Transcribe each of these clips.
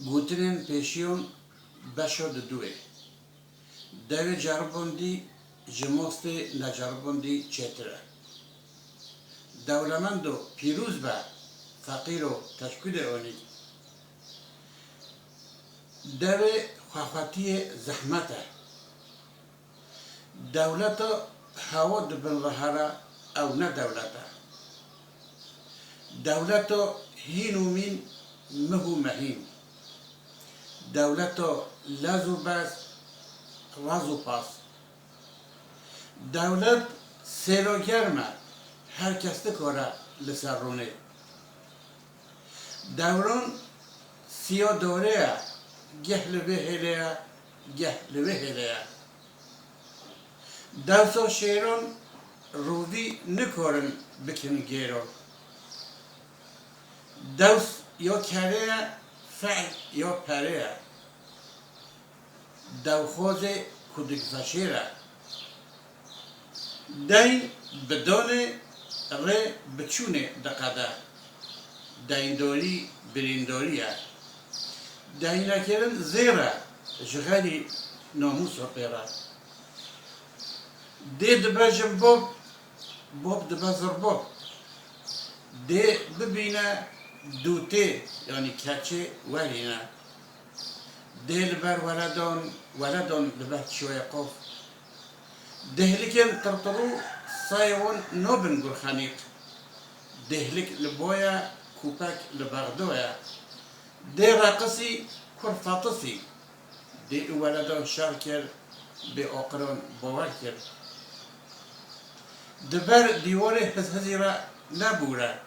گوتنین پیشیون بشو دوه دوی جربوندی جموست نجربوندی چتره دولمندو پیروز به فقیر و تشکیل اونی دوی خواهاتی زحمته دولتا هوا دبن ظهره او نه دولتا دولتا هین و مین مهو مهین دولتا لازو بس رازو پاس دولت سیرو گرمه هر کس دکاره لسر رونه دوران سیا دوره گه لبه هلیه گه لبه هلیه دوسا شیران روی نکارن بکن گیرو دوس یا کره فعل یا پره دوخوز کدک فشیره دین بدون ره بچونه دقده دینداری برینداریه دینکرن زیره جغلی ناموس و پیره دی دبجم باب دبزر باب دی ببینه دوته یعنی کچه ولینه دی لبر ولدان لبر شوی قف دهلكن ترطرو صايون نوبن قرخانيق دهلك لبويا كوباك لبغدويا دي راقصي كرفاطسي دي ولدان شاركر بأقران بواركر دبر ديواري هزيرا نبورا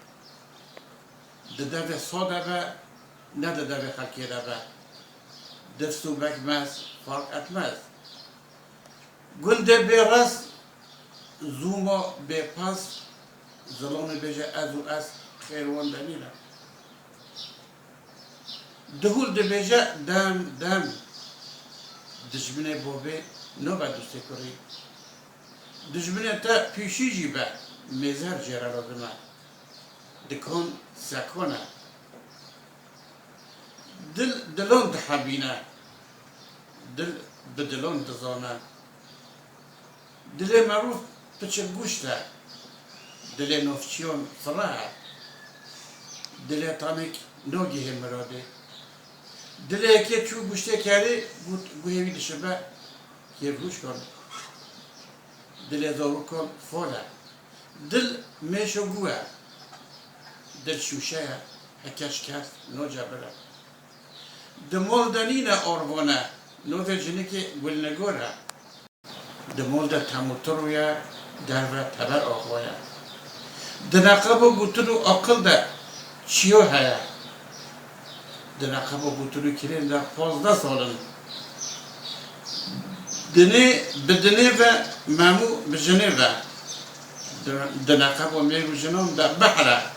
ددابي صودا با نددابي خلقيرا با دفسو باك ماس فرق اتماس گنده به راس زوما به پاس زلون بجه از و از خیروان دمیره دهول ده بجه دم دجمنه بابه نو با دوسته کری دجمنه تا پیشی جی با میزر جره را دمه دکان سکانه دلون دحبینه دلون دزانه دل معروف بچه گوشته دل نوفچیون فراه دل تانک نوگیه مراده دل که چو گوشته کرده گوهوی دشبه یه روش کن دل دارو کن فوله دل میشو گوه دل شوشه هکش کس نو جبره دمال دنین آروانه نو جنه که گل نگوره دمول در تموترویا در و تبر آقایا دنقب و بوترو عقل در چیو هیا دنقب و بوترو کرین در 15 سالن بدنه و ممو بجنه و دنقب و میرو جنام در بحره